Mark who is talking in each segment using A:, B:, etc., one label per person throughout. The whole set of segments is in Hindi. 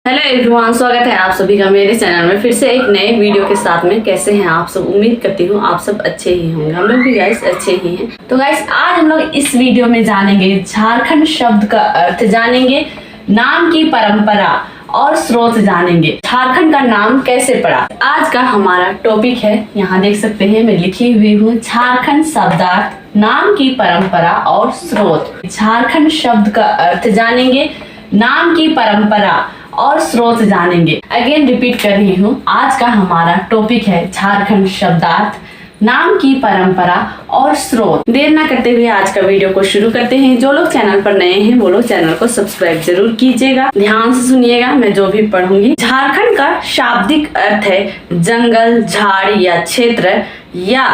A: हेलो एवरीवन, स्वागत है आप सभी का मेरे चैनल में फिर से एक नए वीडियो के साथ में। कैसे हैं आप सब? उम्मीद करती हूँ आप सब अच्छे ही होंगे। हम लोग भी गाइस अच्छे ही हैं। तो गाइस आज हम लोग इस वीडियो में जानेंगे झारखंड शब्द का अर्थ जानेंगे, नाम की परंपरा और स्रोत जानेंगे, झारखंड का नाम कैसे पड़ा। आज का हमारा टॉपिक है, यहाँ देख सकते हैं मैं लिखी हुई हूँ, झारखंड शब्दार्थ, नाम की परंपरा और स्रोत। झारखंड शब्द का अर्थ जानेंगे, नाम की परंपरा और स्रोत जानेंगे। अगेन रिपीट कर रही हूँ, आज का हमारा टॉपिक है झारखंड शब्दार्थ, नाम की परंपरा और स्रोत। देर ना करते हुए आज का वीडियो को शुरू करते हैं। जो लोग चैनल पर नए हैं वो लोग चैनल को सब्सक्राइब जरूर कीजिएगा। ध्यान से सुनिएगा मैं जो भी पढ़ूंगी। झारखंड का शाब्दिक अर्थ है जंगल, झाड़ या क्षेत्र या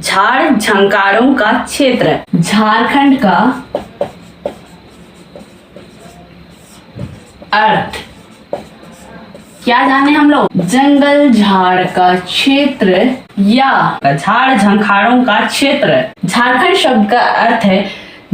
A: झाड़ झंकारों का क्षेत्र। झारखंड का अर्थ क्या जाने हम लोग? जंगल झाड़ का क्षेत्र या झाड़ झंखाड़ों का क्षेत्र। झारखंड शब्द का अर्थ है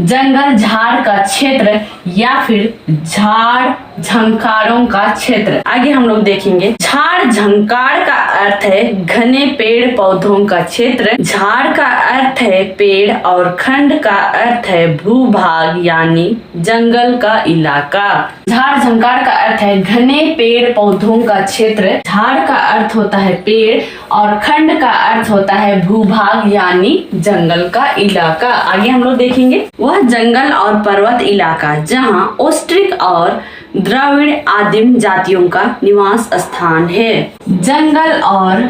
A: जंगल झाड़ का क्षेत्र या फिर झाड़ झंकारों का क्षेत्र। आगे हम लोग देखेंगे, झाड़ झंकार का अर्थ है घने पेड़ पौधों का क्षेत्र। झाड़ का अर्थ है पेड़ और खंड का अर्थ है भूभाग यानी जंगल का इलाका। झाड़ झंकार का अर्थ है घने पेड़ पौधों का क्षेत्र। झाड़ का अर्थ होता है पेड़ और खंड का अर्थ होता है भूभाग यानी जंगल का इलाका। आगे हम लोग देखेंगे, वह जंगल और पर्वत इलाका जहाँ ओस्ट्रिक और द्रविड़ आदिम जातियों का निवास स्थान है। जंगल और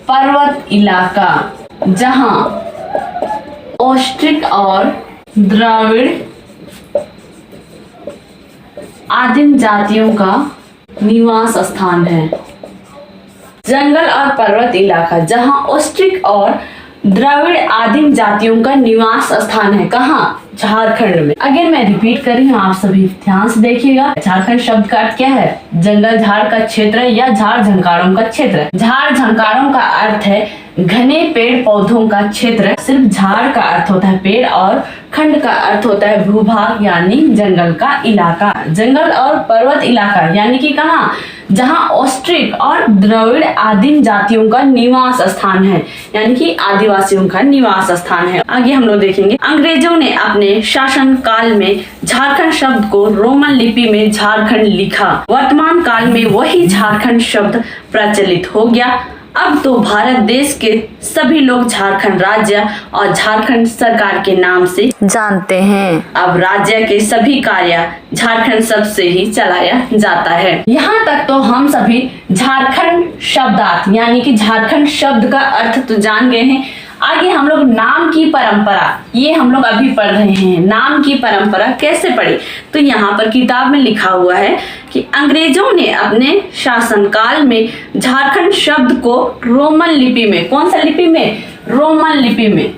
A: पर्वत इलाका जहाँ ओस्ट्रिक और द्रविड़ आदिम जातियों का निवास स्थान है। जंगल और पर्वत इलाका जहाँ ओस्ट्रिक और द्रविड़ आदिम जातियों का निवास स्थान है। कहाँ? झारखंड में। अगेन मैं रिपीट कर रही हूँ, आप सभी ध्यान से देखिएगा। झारखंड शब्द का अर्थ क्या है? जंगल झाड़ का क्षेत्र या झाड़ झंकारों का क्षेत्र। झाड़ झंकारों का अर्थ है घने पेड़ पौधों का क्षेत्र। सिर्फ झाड़ का अर्थ होता है पेड़ और खंड का अर्थ होता है भूभाग यानी जंगल का इलाका। जंगल और पर्वत इलाका यानी कि कहाँ? जहाँ ओस्ट्रिक और द्रविड़ आदिम जातियों का निवास स्थान है, यानी कि आदिवासियों का निवास स्थान है। आगे हम लोग देखेंगे, अंग्रेजों ने अपने शासन काल में झारखंड शब्द को रोमन लिपि में झारखंड लिखा। वर्तमान काल में वही झारखंड शब्द प्रचलित हो गया। अब तो भारत देश के सभी लोग झारखंड राज्य और झारखंड सरकार के नाम से जानते हैं। अब राज्य के सभी कार्य झारखंड शब्द से ही चलाया जाता है। यहाँ तक तो हम सभी झारखंड शब्दार्थ यानी कि झारखंड शब्द का अर्थ तो जान गए हैं। आगे हम लोग नाम की परंपरा, ये हम लोग अभी पढ़ रहे हैं। नाम की परंपरा कैसे पढ़ी? तो यहाँ पर किताब में लिखा हुआ है कि अंग्रेजों ने अपने शासनकाल में झारखंड शब्द को रोमन लिपि में, कौन सा लिपि में? रोमन लिपि में,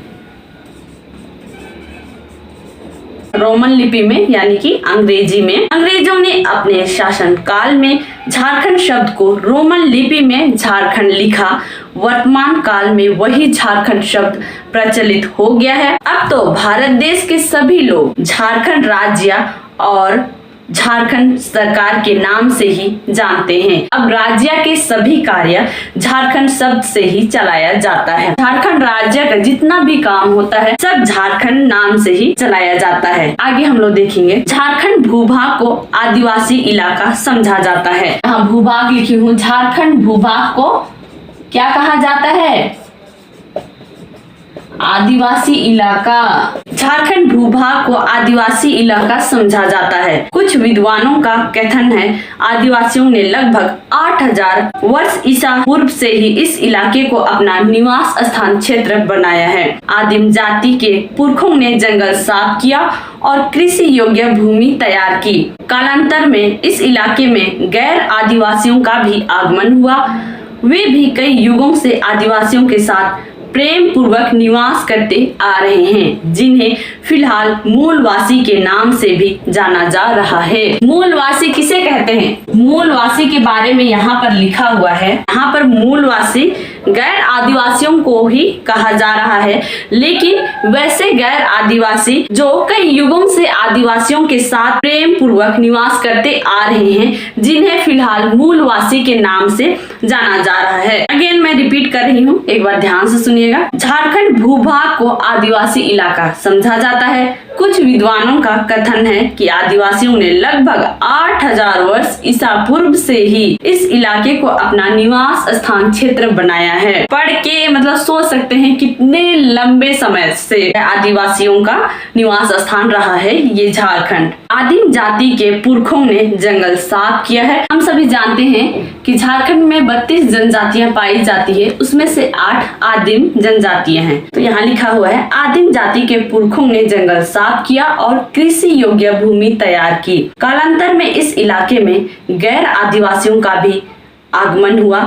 A: रोमन लिपि में यानी कि अंग्रेजी में। अंग्रेजों ने अपने शासन काल में झारखंड शब्द को रोमन लिपि में झारखंड लिखा। वर्तमान काल में वही झारखंड शब्द प्रचलित हो गया है। अब तो भारत देश के सभी लोग झारखंड राज्य और झारखंड सरकार के नाम से ही जानते हैं। अब राज्य के सभी कार्य झारखंड शब्द से ही चलाया जाता है। झारखंड राज्य का जितना भी काम होता है सब झारखंड नाम से ही चलाया जाता है। आगे हम लोग देखेंगे, झारखंड भूभाग को आदिवासी इलाका समझा जाता है। यहाँ भूभाग लिखी हूँ, झारखंड भूभाग को क्या कहा जाता है? आदिवासी इलाका। झारखंड भूभाग को आदिवासी इलाका समझा जाता है। कुछ विद्वानों का कथन है आदिवासियों ने लगभग 8000 वर्ष ईसा पूर्व से ही इस इलाके को अपना निवास स्थान क्षेत्र बनाया है। आदिम जाति के पुरखों ने जंगल साफ किया और कृषि योग्य भूमि तैयार की। कालांतर में इस इलाके में गैर आदिवासियों का भी आगमन हुआ। वे भी कई युगों से आदिवासियों के साथ प्रेम पूर्वक निवास करते आ रहे हैं, जिन्हें फिलहाल मूलवासी के नाम से भी जाना जा रहा है। मूलवासी किसे कहते हैं? मूलवासी के बारे में यहाँ पर लिखा हुआ है। यहाँ पर मूलवासी गैर आदिवासियों को ही कहा जा रहा है, लेकिन वैसे गैर आदिवासी जो कई युगों से आदिवासियों के साथ प्रेम पूर्वक निवास करते आ रहे हैं, जिन्हें फिलहाल मूलवासी के नाम से जाना जा रहा है। अगेन मैं रिपीट कर रही हूँ, एक बार ध्यान से सुनिएगा। झारखंड भूभाग को आदिवासी इलाका समझा जाता है। कुछ विद्वानों का कथन है कि आदिवासियों ने लगभग 8000 वर्ष ईसा पूर्व से ही इस इलाके को अपना निवास स्थान क्षेत्र बनाया है। पढ़ के मतलब सोच सकते हैं कितने लंबे समय से आदिवासियों का निवास स्थान रहा है ये झारखंड। आदिम जाति के पुरखों ने जंगल साफ किया है। हम सभी जानते हैं कि झारखंड में 32 जनजातियां पाई जाती है, उसमें से 8 आदिम जनजातियां हैं। तो यहाँ लिखा हुआ है आदिम जाति के पुरखों ने जंगल साफ किया और कृषि योग्य भूमि तैयार की। कालांतर में इस इलाके में गैर आदिवासियों का भी आगमन हुआ,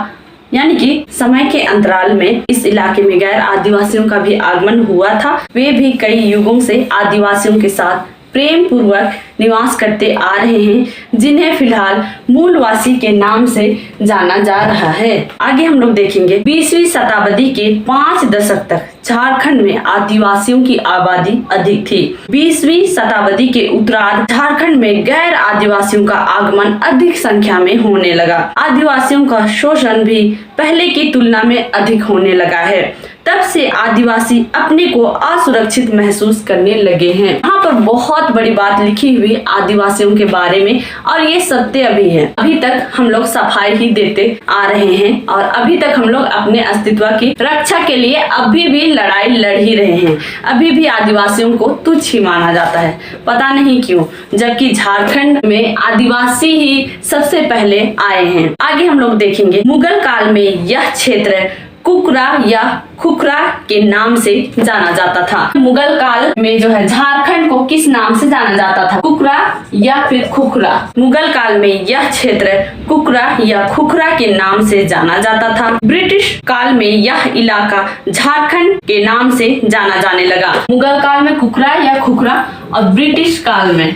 A: यानी कि समय के अंतराल में इस इलाके में गैर आदिवासियों का भी आगमन हुआ था। वे भी कई युगों से आदिवासियों के साथ प्रेम पूर्वक निवास करते आ रहे हैं, जिन्हें फिलहाल मूलवासी के नाम से जाना जा रहा है। आगे हम लोग देखेंगे 20वीं शताब्दी के 5 दशक तक झारखंड में आदिवासियों की आबादी अधिक थी। 20वीं शताब्दी के उत्तरार्ध झारखंड में गैर आदिवासियों का आगमन अधिक संख्या में होने लगा। आदिवासियों का शोषण भी पहले की तुलना में अधिक होने लगा है। तब से आदिवासी अपने को असुरक्षित महसूस करने लगे हैं। यहाँ पर बहुत बड़ी बात लिखी हुई आदिवासियों के बारे में, और ये सत्य भी है। अभी तक हम लोग सफाई ही देते आ रहे हैं और अभी तक हम लोग अपने अस्तित्व की रक्षा के लिए अभी भी लड़ाई लड़ ही रहे हैं। अभी भी आदिवासियों को तुच्छ ही माना जाता है, पता नहीं क्यों, जबकि झारखंड में आदिवासी ही सबसे पहले आए हैं। आगे हम लोग देखेंगे मुगल काल में यह क्षेत्र कुकरा या खुखरा के नाम से जाना जाता था। मुगल काल में जो है झारखंड को किस नाम से जाना जाता था, कुकरा या फिर खुखरा। मुगल काल में यह क्षेत्र कुकरा या खुखरा के नाम से जाना जाता था। ब्रिटिश काल में यह इलाका झारखंड के नाम से जाना जाने लगा। मुगल काल में कुकरा या खुखरा और ब्रिटिश काल में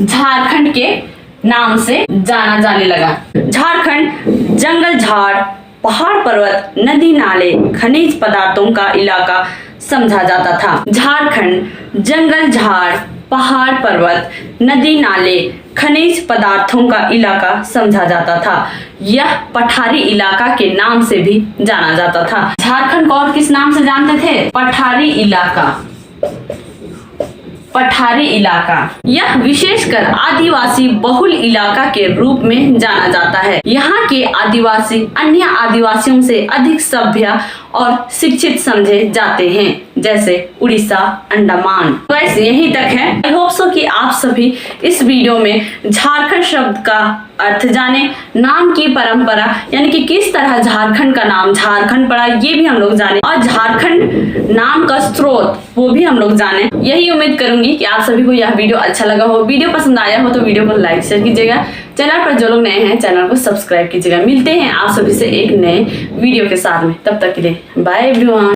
A: झारखंड के नाम से जाना जाने लगा। झारखंड जंगल झाड़ पहाड़ पर्वत नदी नाले खनिज पदार्थों का इलाका समझा जाता था। झारखंड जंगल झाड़ पहाड़ पर्वत नदी नाले खनिज पदार्थों का इलाका समझा जाता था। यह पठारी इलाका के नाम से भी जाना जाता था। झारखंड को और किस नाम से जानते थे, पठारी इलाका। पठारी इलाका यह विशेषकर आदिवासी बहुल इलाका के रूप में जाना जाता है। यहाँ के आदिवासी अन्य आदिवासियों से अधिक सभ्य और शिक्षित समझे जाते हैं, जैसे उड़ीसा, अंडमान। तो ऐसे यहीं तक है। आई होप सो कि आप सभी इस वीडियो में झारखंड शब्द का अर्थ जाने, नाम की परंपरा यानी कि किस तरह झारखंड का नाम झारखंड पड़ा ये भी हम लोग जाने, और झारखंड नाम का स्रोत वो भी हम लोग जाने। यही उम्मीद करूंगी कि आप सभी को यह वीडियो अच्छा लगा हो। वीडियो पसंद आया हो तो वीडियो को लाइक शेयर कीजिएगा। चैनल पर जो लोग नए हैं चैनल को सब्सक्राइब कीजिएगा। मिलते हैं आप सभी से एक नए वीडियो के साथ में, तब तक के लिए बाय एवरीवन।